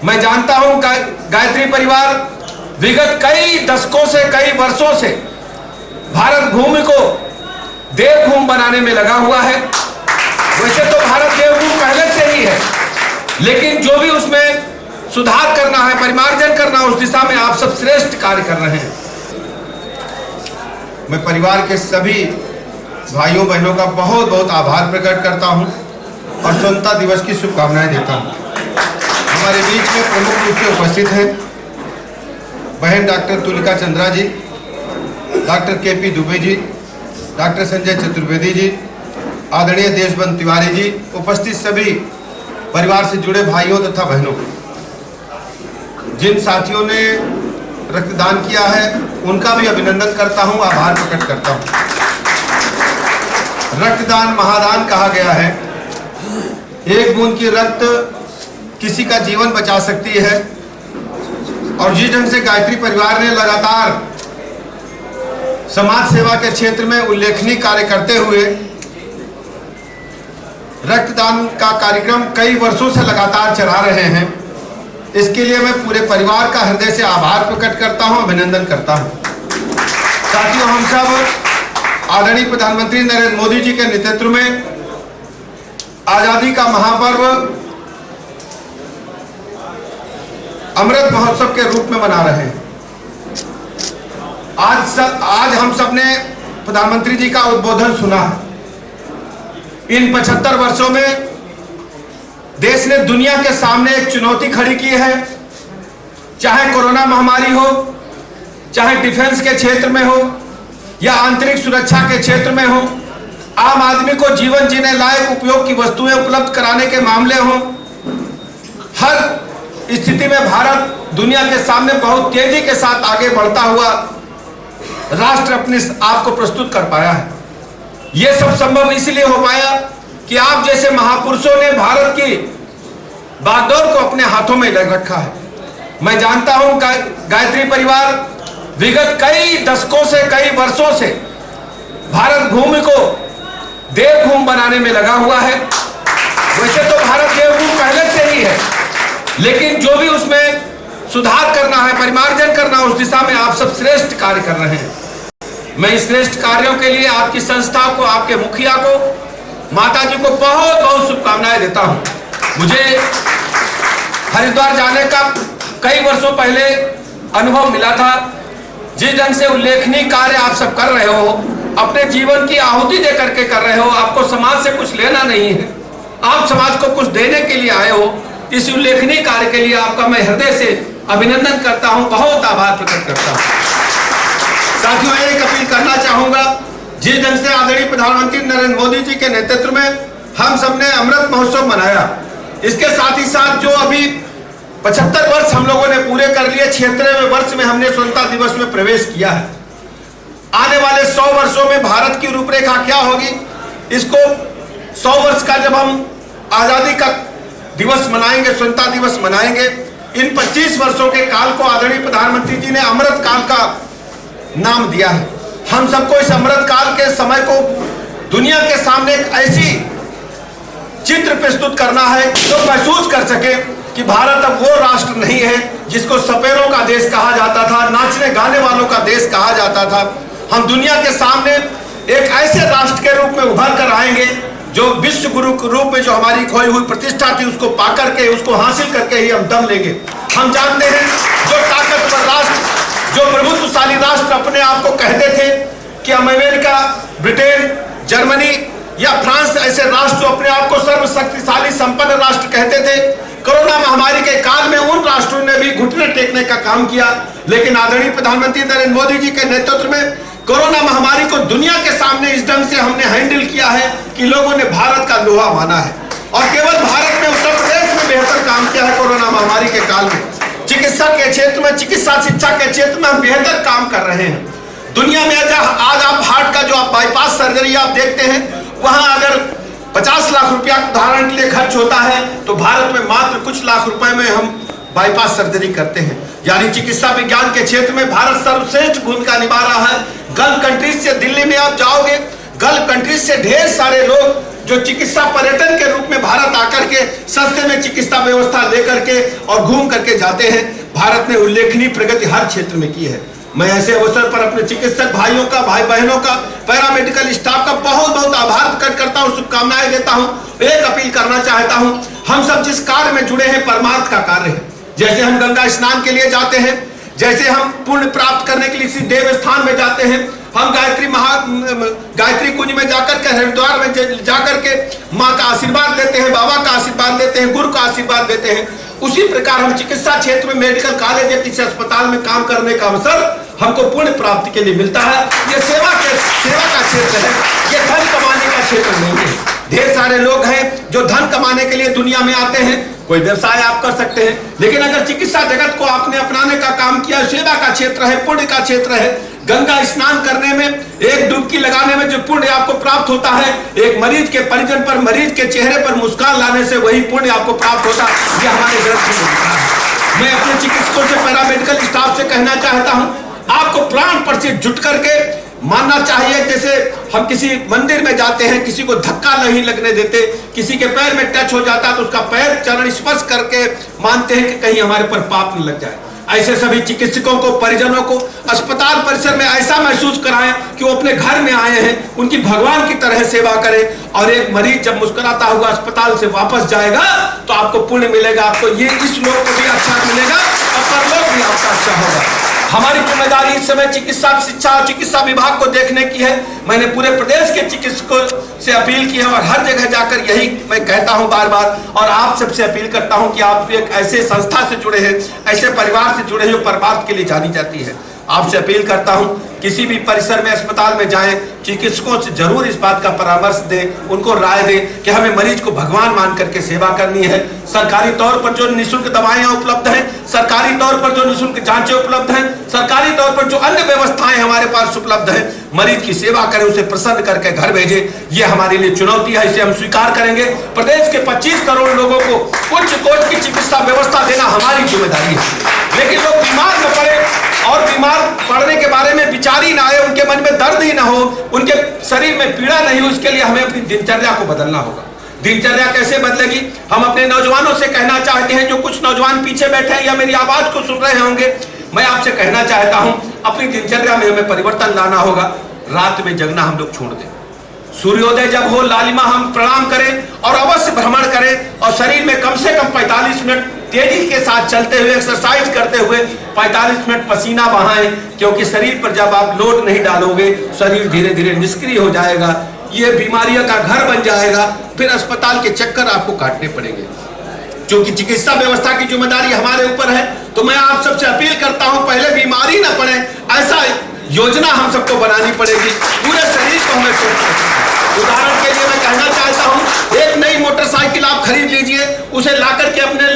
मैं जानता हूं गायत्री परिवार विगत कई दशकों से, कई वर्षों से भारत भूमि को देवभूमि बनाने में लगा हुआ है। वैसे तो भारत देवभूमि पहले से ही है, लेकिन जो भी उसमें सुधार करना है, परिमार्जन करना है, उस दिशा में आप सब श्रेष्ठ कार्य कर रहे हैं। मैं परिवार के सभी भाइयों बहनों का बहुत बहुत आभार प्रकट करता हूं और स्वतंत्रता दिवस की शुभकामनाएं देता हूं। हमारे बीच में प्रमुख रूप से उपस्थित हैं बहन डॉक्टर तुलिका चंद्रा जी, doctor KP Dubey ji, doctor Sanjay Chaturvedi ji, आदरणीय देशबंधु तिवारी जी, उपस्थित सभी परिवार से जुड़े भाइयों तथा बहनों, जिन साथियों ने रक्तदान किया है उनका भी अभिनंदन करता हूं, आभार प्रकट करता हूं। रक्तदान महादान कहा गया है। एक बूंद की रक्त किसी का जीवन बचा सकती है और जिस ढंग से गायत्री परिवार ने लगातार समाज सेवा के क्षेत्र में उल्लेखनीय कार्य करते हुए रक्तदान का कार्यक्रम कई वर्षों से लगातार चला रहे हैं, इसके लिए मैं पूरे परिवार का हृदय से आभार प्रकट करता हूं, अभिनंदन करता हूं। साथियों, हम सब आदरणीय प्रधानमंत्री नरेंद्र मोदी जी के नेतृत्व में आजादी का महापर्व अमृत महोत्सव के रूप में मना रहे हैं। आज हम सब ने प्रधानमंत्री जी का उद्बोधन सुना है। इन 75 वर्षों में देश ने दुनिया के सामने एक चुनौती खड़ी की है, चाहे कोरोना महामारी हो, चाहे डिफेंस के क्षेत्र में हो या आंतरिक सुरक्षा के क्षेत्र में हो, आम आदमी को जीवन जीने लायक उपयोग की वस्तुएं उपलब्ध कराने के मामले हो। हर स्थिति में भारत दुनिया के सामने बहुत तेजी के साथ आगे बढ़ता हुआ राष्ट्र अपने आप को प्रस्तुत कर पाया है। यह सब संभव इसलिए हो पाया कि आप जैसे महापुरुषों ने भारत की बागडोर को अपने हाथों में लग रखा है। मैं जानता हूं गायत्री परिवार विगत कई दशकों से, कई वर्षों से भारत भूमि को देवभूमि बनाने में लगा हुआ है। वैसे तो भारत देवभूमि पहले से ही है, लेकिन जो भी उसमें सुधार करना है, परिमार्जन करना है, उस दिशा में आप सब श्रेष्ठ कार्य कर रहे हैं। मैं इस श्रेष्ठ कार्यों के लिए आपकी संस्था को, आपके मुखिया को, माता जी को बहुत बहुत शुभकामनाएं देता हूं। मुझे हरिद्वार जाने का कई वर्षों पहले अनुभव मिला था। जिस ढंग से उल्लेखनीय कार्य आप सब कर रहे हो, अपने जीवन की आहुति दे करके कर रहे हो, आपको समाज से कुछ लेना नहीं है, आप समाज को कुछ देने के लिए आए हो। इस उल्लेखनीय कार्य के लिए आपका मैं हृदय से अभिनंदन करता हूं, बहुत आभार प्रकट करता हूं। साथियों, एक अपील करना चाहूंगा, जिस ढंग से आदरणीय प्रधानमंत्री नरेंद्र मोदी जी के नेतृत्व में हम सबने अमृत महोत्सव मनाया, इसके साथ ही साथ जो अभी 75 वर्ष हम लोगों ने पूरे कर लिए, 76वें वर्ष में हमने स्वतंत्रता दिवस में प्रवेश किया है। आने वाले 100 वर्षों में भारत की रूपरेखा क्या होगी, इसको 100 वर्ष का जब हम आजादी का दिवस मनाएंगे, स्वतंत्रता दिवस मनाएंगे, इन 25 वर्षों के काल को आदरणीय प्रधानमंत्री जी ने अमृत काल का नाम दिया है। हम सबको इस अमृत काल के समय को दुनिया के सामने एक ऐसी चित्र प्रस्तुत करना है जो महसूस कर सके कि भारत अब वो राष्ट्र नहीं है जिसको सपेरों का देश कहा जाता था, नाचने गाने वालों का देश कहा जाता था। हम दुनिया के सामने एक ऐसे राष्ट्र के रूप में उभर कर आएंगे जो विश्व गुरु के रूप में जो हमारी खोई हुई प्रतिष्ठा थी उसको पाकर के, उसको हासिल करके ही हम दम लेंगे। हम जानते हैं जो ताकतवर राष्ट्र, जो प्रभुत्वशाली राष्ट्र अपने आप को कहते थे कि हम अमेरिका, ब्रिटेन, जर्मनी या फ्रांस ऐसे राष्ट्र जो अपने आप को सर्वशक्तिशाली संपन्न राष्ट्र कहते थे, कोरोना महामारी के काल में उन राष्ट्रों ने भी घुटने टेकने का काम किया। लेकिन आदरणीय प्रधानमंत्री नरेंद्र मोदी जी के नेतृत्व में कोरोना महामारी को दुनिया के सामने इस ढंग से हमने हैंडल किया है कि लोगों ने भारत का लोहा माना है। और केवल भारत में, उत्तर प्रदेश में बेहतर काम किया है कोरोना महामारी के काल में। चिकित्सा के क्षेत्र में, चिकित्सा शिक्षा के क्षेत्र में हम बेहतर काम कर रहे हैं। दुनिया में आज आप हार्ट का जो आप बाईपास सर्जरी आप देखते हैं, वहां अगर 50 लाख रुपया उदाहरण के लिए खर्च होता है, तो भारत में मात्र कुछ लाख रुपए में हम बाईपास सर्जरी करते हैं। यानी चिकित्सा विज्ञान के क्षेत्र में भारत सर्वश्रेष्ठ भूमिका निभा रहा है। गल्फ कंट्रीज से दिल्ली में आप जाओगे, गल्फ कंट्रीज से ढेर सारे लोग जो चिकित्सा पर्यटन के रूप में भारत आकर के सस्ते में चिकित्सा व्यवस्था लेकर के और घूम करके जाते हैं। भारत ने उल्लेखनीय प्रगति हर क्षेत्र में की है। मैं ऐसे अवसर पर अपने चिकित्सक भाइयों का, भाई बहनों का, पैरामेडिकल स्टाफ का बहुत बहुत आभार प्रकट करता हूं, शुभकामनाएं देता हूं। एक अपील करना चाहता हूं, हम सब जिस कार्य में जुड़े हैं परमार्थ का कार्य है। जैसे हम गंगा स्नान के लिए जाते हैं, जैसे हम पुण्य प्राप्त करने के लिए किसी देव स्थान में जाते हैं, हम गायत्री कुंज में जाकर के, हरिद्वार में जाकर के माँ का आशीर्वाद लेते हैं, बाबा का आशीर्वाद लेते हैं, गुरु का आशीर्वाद लेते हैं, उसी प्रकार हम चिकित्सा क्षेत्र में, मेडिकल कॉलेज या किसी अस्पताल में काम करने का अवसर हमको पुण्य प्राप्ति के लिए मिलता है। ये सेवा का क्षेत्र है, ये धन कमाने का क्षेत्र नहीं है। ढेर सारे लोग हैं जो धन कमाने के लिए दुनिया में आते हैं, कोई व्यवसाय आप कर सकते हैं, लेकिन अगर चिकित्सा जगत को आपने अपनाने का काम किया, सेवा का क्षेत्र है, पुण्य का क्षेत्र है। गंगा स्नान करने में, एक डुबकी लगाने में जो पुण्य आपको प्राप्त होता है, एक मरीज के परिजन पर, मरीज के चेहरे पर मुस्कान लाने से वही पुण्य आपको प्राप्त होता है। ये हमारे ग्रंथ में लिखा है। मैं अपने चिकित्सकों से, पैरामेडिकल स्टाफ से कहना चाहता हूं, आपको प्राण पर से जुट करके मानना चाहिए। जैसे हम किसी मंदिर में जाते हैं, किसी को धक्का नहीं लगने देते, किसी के पैर में टच हो जाता है तो उसका पैर चरण स्पर्श करके मानते हैं कि कहीं हमारे पर पाप न लग जाए। ऐसे सभी चिकित्सकों को, परिजनों को अस्पताल परिसर में ऐसा महसूस कराएं कि वो अपने घर में आए हैं, उनकी भगवान की तरह सेवा करें। और एक मरीज जब मुस्कुराता हुआ अस्पताल से वापस जाएगा तो आपको पुण्य मिलेगा, आपको ये इस लोक को भी अच्छा मिलेगा और परलोक भी आपका अच्छा होगा। हमारी जिम्मेदारी इस समय चिकित्सा शिक्षा और चिकित्सा विभाग को देखने की है। मैंने पूरे प्रदेश के चिकित्सकों से अपील की है और हर जगह जाकर यही मैं कहता हूं बार बार, और आप सबसे अपील करता हूं कि आप एक ऐसे संस्था से जुड़े हैं, ऐसे परिवार से जुड़े हैं जो परमार्थ के लिए जानी जाती है। आपसे अपील करता हूं, किसी भी परिसर में, अस्पताल में जाएं, चिकित्सकों से जरूर इस बात का परामर्श दें, उनको राय दें कि हमें मरीज को भगवान मान करके सेवा करनी है। सरकारी तौर पर जो निःशुल्क दवाएं उपलब्ध हैं, सरकारी तौर पर जो निःशुल्क जांचें उपलब्ध हैं, सरकारी तौर पर जो अन्य व्यवस्थाएं हमारे पास उपलब्ध हैं, मरीज की सेवा करें, उसे प्रसन्न करके घर भेजें। ये हमारे लिए चुनौती है, इसे हम स्वीकार करेंगे। प्रदेश के 25 करोड़ लोगों को उच्च कोटि की चिकित्सा व्यवस्था देना हमारी जिम्मेदारी है, लेकिन लोग बीमार न पड़े और बीमार पड़ने के बारे में विचार ही ना आए, उनके मन में दर्द ही ना हो, उनके शरीर में पीड़ा नहीं हो। इसके लिए हमें अपनी दिनचर्या को बदलना होगा। दिनचर्या कैसे बदलेगी? हम अपने नौजवानों से कहना चाहते हैं, जो कुछ नौजवान पीछे बैठे हैं या मेरी आवाज को सुन रहे होंगे, मैं आपसे कहना चाहता हूं, अपनी दिनचर्या में हमें परिवर्तन लाना होगा। रात में जगना हम लोग छोड़ दें, सूर्योदय जब हो लालिमा हम प्रणाम करें और अवश्य भ्रमण करें, और शरीर में कम से कम 45 मिनट तेजी के साथ चलते हुए, एक्सरसाइज करते हुए 45 मिनट पसीना बहाएं, क्योंकि शरीर पर जब आप लोड नहीं डालोगे, शरीर धीरे धीरे निष्क्रिय हो जाएगा, ये बीमारियों का घर बन जाएगा, फिर अस्पताल के चक्कर आपको काटने पड़ेंगे। क्योंकि चिकित्सा व्यवस्था की जिम्मेदारी हमारे ऊपर है, तो मैं आप सबसे अपील करता हूं, पहले बीमारी ना पड़े ऐसा योजना हम सबको बनानी पड़ेगी, पूरे शरीर को हमें सोचना। उदाहरण के लिए मैं कहना चाहता हूं, एक नई मोटरसाइकिल आप खरीद लीजिए, उसे लाकर के अपने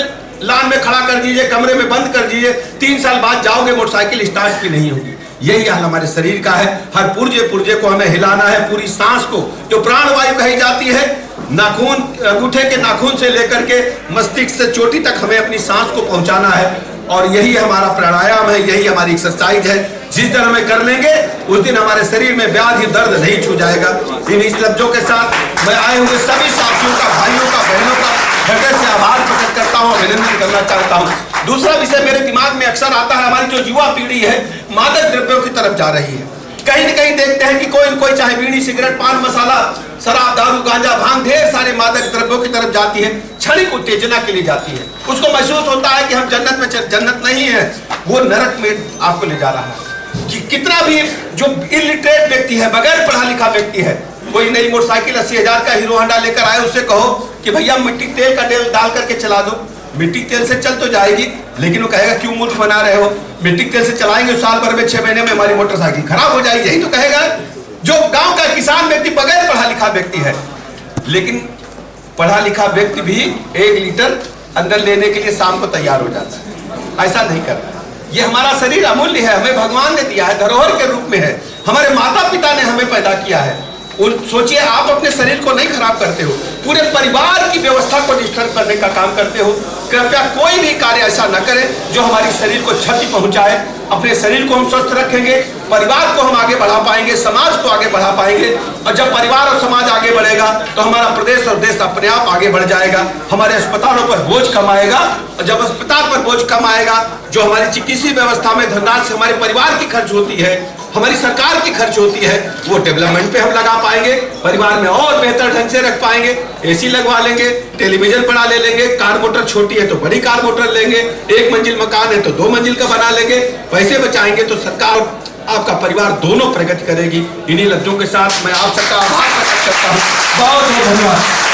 लान में खड़ा कर दीजिए, कमरे में बंद कर दीजिए, 3 साल बाद जाओगे मोटरसाइकिल स्टार्ट की नहीं होगी। यही हाल हमारे शरीर का है। हर पुर्जे को हमें हिलाना है, पूरी सांस को, जो प्राणवायु कही जाती है, नाखून, अंगूठे के नाखून से लेकर के मस्तिष्क से चोटी तक हमें अपनी सांस को पहुंचाना है। और यही हमारा प्राणायाम है, यही हमारी एक्सरसाइज है। जिस दिन हमें कर लेंगे उस दिन हमारे शरीर में व्याधि दर्द नहीं छू जाएगा। इन लफ्जों के साथ मैं आए हुए सभी साथियों का, भाइयों का, बहनों का हृदय से आभार प्रकट करता हूँ, अभिनंदन करना चाहता हूँ। दूसरा विषय मेरे दिमाग में अक्सर आता है, हमारी जो युवा पीढ़ी है मादक द्रव्यों की तरफ जा रही है। कहीं न कहीं देखते हैं कि कोई न कोई, चाहे बीड़ी, सिगरेट, पान मसाला, शराब, दारू, गांजा, भांग, ढेर सारे मादक द्रव्यों की तरफ जाती है, क्षणिक उत्तेजना के लिए जाती है। उसको महसूस होता है कि हम जन्नत में, जन्नत नहीं है, वो नरक में आपको ले जा रहा है। कि कितना भी जो इलिटरेट व्यक्ति है, बगैर पढ़ा लिखा व्यक्ति है, कोई नई मोटरसाइकिल 80,000 का हीरो होंडा लेकर आए, उससे कहो कि भैया मिट्टी तेल का तेल डाल करके चला दो, मिट्टी तेल से चल तो जाएगी, लेकिन वो कहेगा क्यों मूर्ख बना रहे हो, मिट्टी तेल से चलाएंगे साल भर में 6 महीने में हमारी मोटरसाइकिल खराब हो जाएगी, यही तो कहेगा जो गांव का किसान व्यक्ति, बगैर पढ़ा लिखा व्यक्ति है। लेकिन पढ़ा लिखा व्यक्ति भी 1 लीटर अंदर लेने के लिए शाम को तैयार हो जाता है। ऐसा नहीं करना। ये हमारा शरीर अमूल्य है, हमें भगवान ने दिया है, धरोहर के रूप में है, हमारे माता पिता ने हमें पैदा किया है, सोचिए, आप अपने शरीर को नहीं खराब करते हो, पूरे परिवार की व्यवस्था को डिस्टर्ब करने का काम करते हो। कृपया कोई भी कार्य ऐसा न करें जो हमारे शरीर को क्षति पहुंचाए। अपने शरीर को हम स्वस्थ रखेंगे, परिवार को हम आगे बढ़ा पाएंगे, समाज को आगे बढ़ा पाएंगे। और जब परिवार और समाज आगे बढ़ेगा तो हमारा प्रदेश और देश अपने आप आगे बढ़ जाएगा। हमारे अस्पतालों पर बोझ कम आएगा, और जब अस्पताल पर बोझ कम आएगा, जो हमारी चिकित्सीय व्यवस्था में धनराशि हमारे परिवार की खर्च होती है, हमारी सरकार की खर्च होती है, वो डेवलपमेंट पे हम लगा पाएंगे, परिवार में और बेहतर ढंग से रख पाएंगे। एसी लगवा लेंगे, टेलीविजन बड़ा ले लेंगे, कार मोटर छोटी है तो बड़ी कार मोटर लेंगे, 1 मंजिल मकान है तो 2 मंजिल का बना लेंगे। पैसे बचाएंगे तो सरकार आपका परिवार दोनों प्रगति करेगी। इन्हीं लफ्जों के साथ मैं आप सबका आभार प्रकट करता हूँ। बहुत बहुत धन्यवाद।